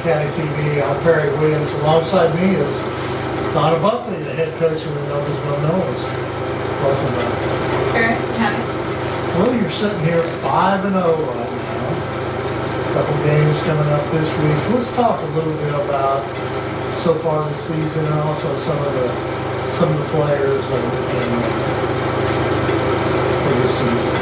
HCTV. I'm Perry Williams. Alongside me is Donna Buckley, the head coach of the Noblesville Knowles. Welcome back. Perry, happy. Well, you're sitting here 5-0 right now. A couple games coming up this week. Let's talk a little bit about so far this season and also some of the players and for this season.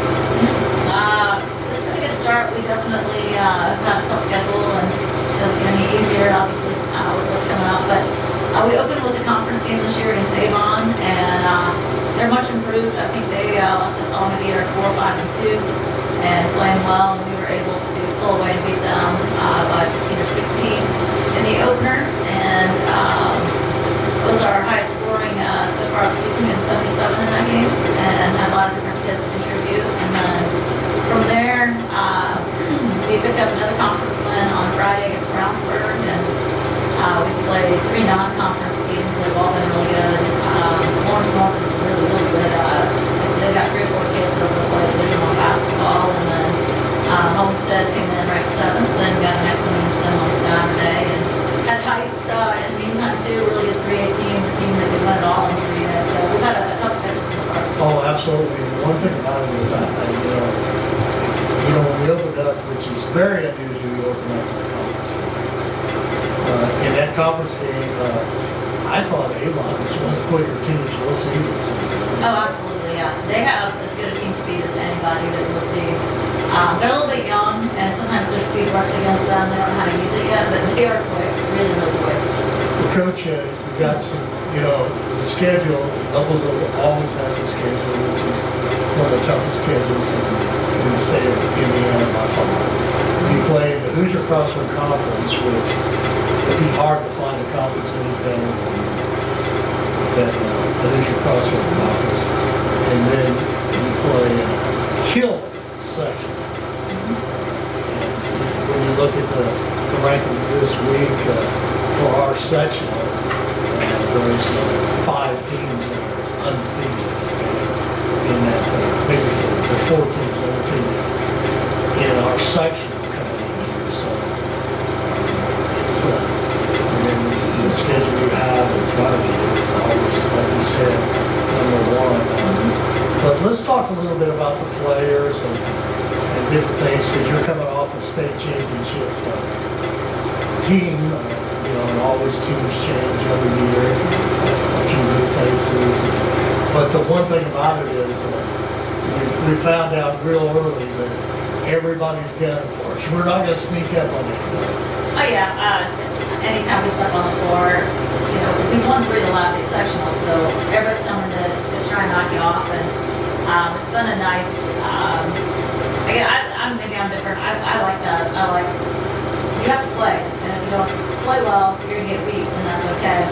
This is a good start. We definitely have had a tough schedule and it doesn't get any easier, obviously, with what's coming up. But we opened with a conference game this year against Avon, and they're much improved. I think they lost us all maybe at 4, 5, and 2, and playing well. And we were able to pull away and beat them by 15 or 16 in the opener, and it was our highest scoring so far this season, in 77 in that game, and had a lot of different kids contribute. And then from there, we picked up another conference win on Friday against Brownsburg, and we played 3 non-conference teams. They've all been really good. Lawrence North is really, really good. So they've got 3 or 4 kids that are going to play Division I basketball, and then Homestead came in ranked 7th, then got a nice win against them on Saturday, and had Heights in the meantime too, really good 3A team, a team that could win it all in 3A. So we've had a tough schedule so far. Oh, absolutely. One thing about it is, when we opened up, which is very unusual, we open up in a conference game. In that conference game, I thought Avon was one of the quicker teams we'll see this season. Oh, absolutely, yeah. They have as good a team speed as anybody that we'll see. They're a little bit young, and sometimes their speed works against them. They don't know how to use it yet, but they are quick, really, really quick. Well, Coach, you've got some, the schedule, Noblesville always has a schedule, which is one of the toughest schedules in the state of Indiana by far. You play the Hoosier Crossroad Conference, which it'd be hard to find a conference any better than the Hoosier Crossroad Conference. And then you play in a killer section. And when you look at the rankings this week for our section, there's 5 teams that are undefeated. In that, maybe 4 teams undefeated in our section coming in here. So it's and then the schedule you have in front of you is always, like we said, #1. But let's talk a little bit about the players and different things, because you're coming off a state championship team. And always teams change every year, a few new faces. But the one thing about it is we found out real early that everybody's gunning for us. We're not going to sneak up on anybody. Oh yeah, anytime we step on the floor, we won 3 of the last 8 sectionals, so everybody's coming to try and knock you off, and it's been a nice, again, maybe I'm different. I like that. You have to play, and if you don't play well, you're going to get beat, and that's okay.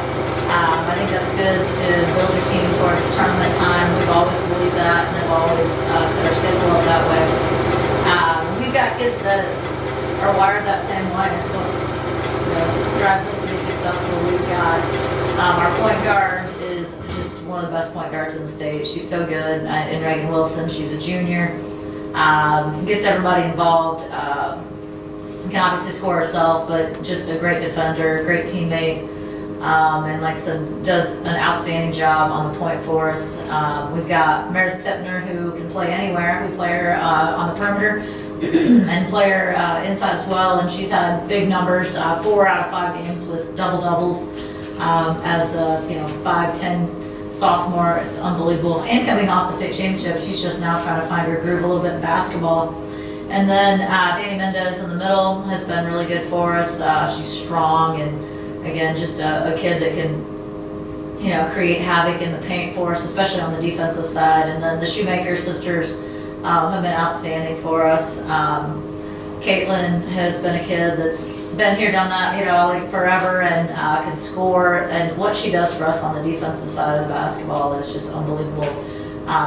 I think that's good to build your team towards tournament time. We've always believed that, and have always set our schedule up that way. We've got kids that are wired that same way. It's what drives us to be successful. We've got our point guard is just one of the best point guards in the state. She's so good, and Reagan Wilson. She's a junior. Gets everybody involved. Can obviously score herself, but just a great defender, great teammate. And like I said, does an outstanding job on the point for us. We've got Meredith Tippner, who can play anywhere. We play her on the perimeter and play her inside as well, and she's had big numbers, 4 out of 5 games with double-doubles as a 5'10" sophomore. It's unbelievable. And coming off the state championship, she's just now trying to find her groove a little bit in basketball. And then Danny Mendez in the middle has been really good for us. She's strong, and again, just a kid that can, create havoc in the paint for us, especially on the defensive side. And then the Shoemaker sisters have been outstanding for us. Caitlin has been a kid that's been here, done that, forever, and can score. And what she does for us on the defensive side of the basketball is just unbelievable.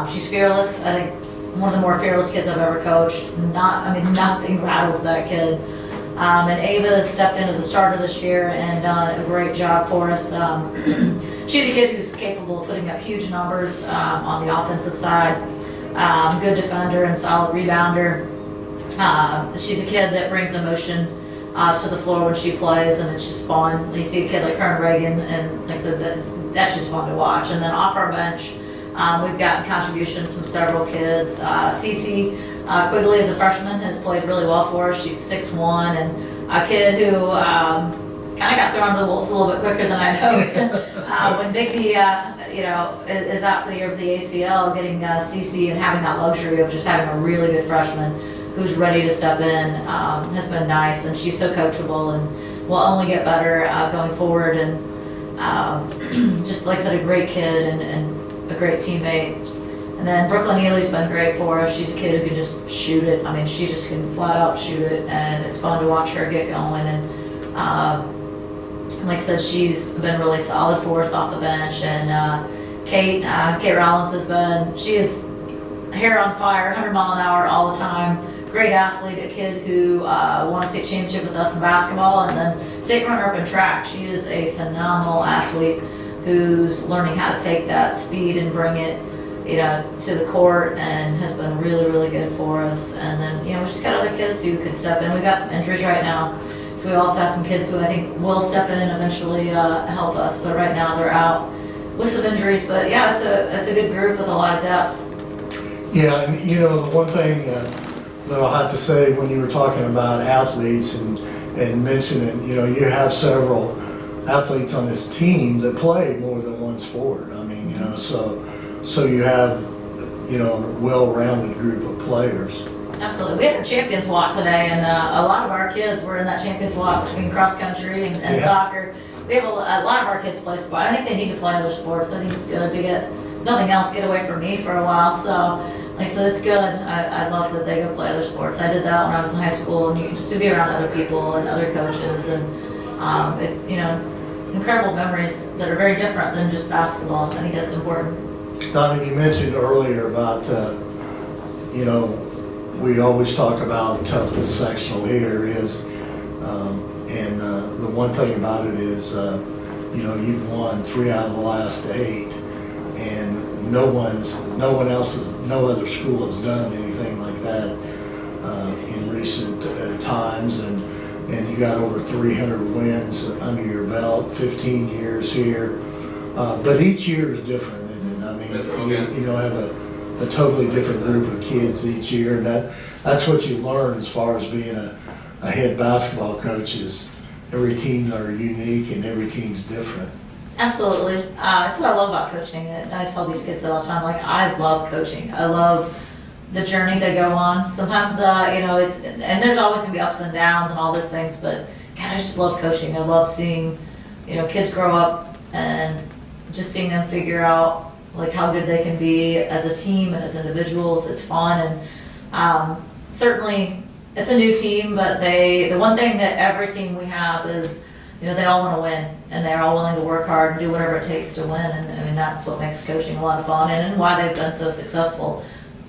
She's fearless. I think one of the more fearless kids I've ever coached. Nothing rattles that kid. And Ava has stepped in as a starter this year and done a great job for us. She's a kid who's capable of putting up huge numbers on the offensive side. Good defender and solid rebounder. She's a kid that brings emotion to the floor when she plays, and it's just fun. You see a kid like her and Reagan, and like I said, that's just fun to watch. And then off our bench, we've gotten contributions from several kids. Cece Quigley, as a freshman, has played really well for us. She's 6'1", and a kid who kind of got thrown to the wolves a little bit quicker than I hoped. When Bigby, is out for the year with the ACL, getting Cece and having that luxury of just having a really good freshman who's ready to step in has been nice, and she's so coachable and will only get better going forward. And just like I said, a great kid and a great teammate. And then Brooklyn Ely's been great for us. She's a kid who can just shoot it. I mean, she just can flat out shoot it, and it's fun to watch her get going. And like I said, she's been really solid for us off the bench. And Kate Rollins she is hair on fire, 100 mile an hour all the time. Great athlete, a kid who won a state championship with us in basketball, and then state runner-up in track. She is a phenomenal athlete who's learning how to take that speed and bring it, to the court, and has been really, really good for us. And then, we just got other kids who could step in. We've got some injuries right now, so we also have some kids who I think will step in and eventually help us. But right now they're out with some injuries. But yeah, it's a good group with a lot of depth. Yeah, and the one thing that I'll have to say, when you were talking about athletes and mentioning, you have several athletes on this team that play more than one sport. I mean, so you have, a well-rounded group of players. Absolutely. We had a champions walk today, and a lot of our kids were in that champions walk between cross country and soccer. We have a lot of our kids play sport. I think they need to play other sports. I think it's good to get nothing else, get away from me for a while. So, like I said, it's good. I love that they go play other sports. I did that when I was in high school, and just to be around other people and other coaches, and it's incredible memories that are very different than just basketball. I think that's important. Donna, you mentioned earlier about we always talk about toughest sectional here is, and the one thing about it is, you've won 3 out of the last 8, and no other school has done anything like that in recent times, and you got over 300 wins under your belt, 15 years here, but each year is different, isn't it? I mean, you have a totally different group of kids each year, and that's what you learn as far as being a head basketball coach is every team are unique and every team's different. Absolutely. That's what I love about coaching. I tell these kids that all the time, like, I love coaching. I love the journey they go on. Sometimes, and there's always going to be ups and downs and all those things, but God, I just love coaching. I love seeing, kids grow up and just seeing them figure out like how good they can be as a team and as individuals. It's fun, and certainly it's a new team, but the one thing that every team we have is, they all want to win, and they're all willing to work hard and do whatever it takes to win. And I mean, that's what makes coaching a lot of fun, and why they've been so successful.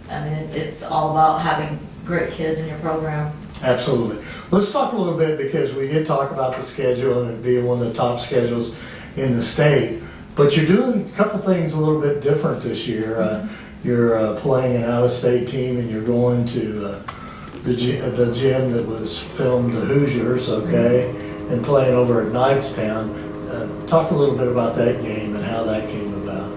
I mean, it's all about having great kids in your program. Absolutely. Let's talk a little bit, because we did talk about the schedule and it being one of the top schedules in the state. But you're doing a couple things a little bit different this year. You're playing an out-of-state team, and you're going to the gym that was filmed, the Hoosiers, okay, and playing over at Knightstown. Talk a little bit about that game and how that came about.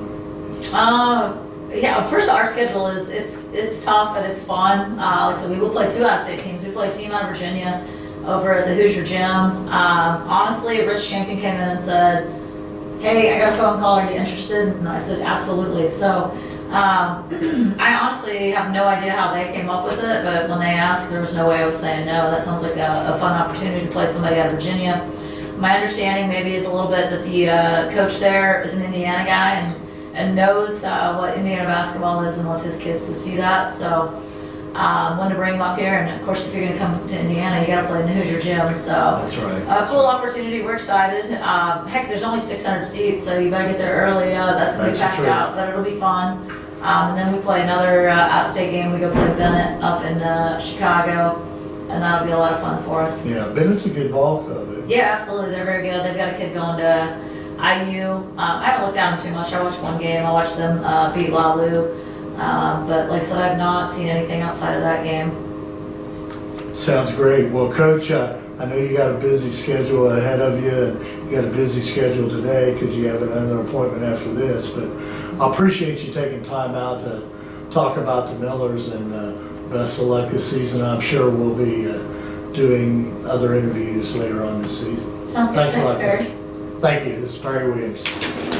Yeah, first our schedule is it's tough and it's fun. So we will play 2 out-of-state teams. We play a team out of Virginia over at the Hoosier gym. Honestly, Rich Champion came in and said, "Hey, I got a phone call, are you interested?" And I said, "Absolutely." So I honestly have no idea how they came up with it, but when they asked, there was no way I was saying no. That sounds like a fun opportunity to play somebody out of Virginia. My understanding maybe is a little bit that the coach there is an Indiana guy and knows what Indiana basketball is and wants his kids to see that. So wanted to bring him up here, and of course if you're going to come to Indiana, you got to play in the Hoosier gym. So that's right. Cool opportunity. We're excited. Heck, there's only 600 seats, so you better get there early. That's going to be packed out, but it'll be fun. And then we play another out-state game. We go play Bennett up in Chicago, and that'll be a lot of fun for us. Yeah, Bennett's a good ball club. Yeah, absolutely. They're very good. They've got a kid going to IU. I haven't looked at them too much. I watched one game. I watched them beat LaLu. But like I said, I've not seen anything outside of that game. Sounds great. Well, Coach, I I know you got a busy schedule ahead of you, and you got a busy schedule today because you have another appointment after this, but I appreciate you taking time out to talk about the Millers, and best of luck this season. I'm sure we'll be doing other interviews later on this season. Sounds good. Thanks a lot, Barry. Coach. Thank you. This is Barry Williams.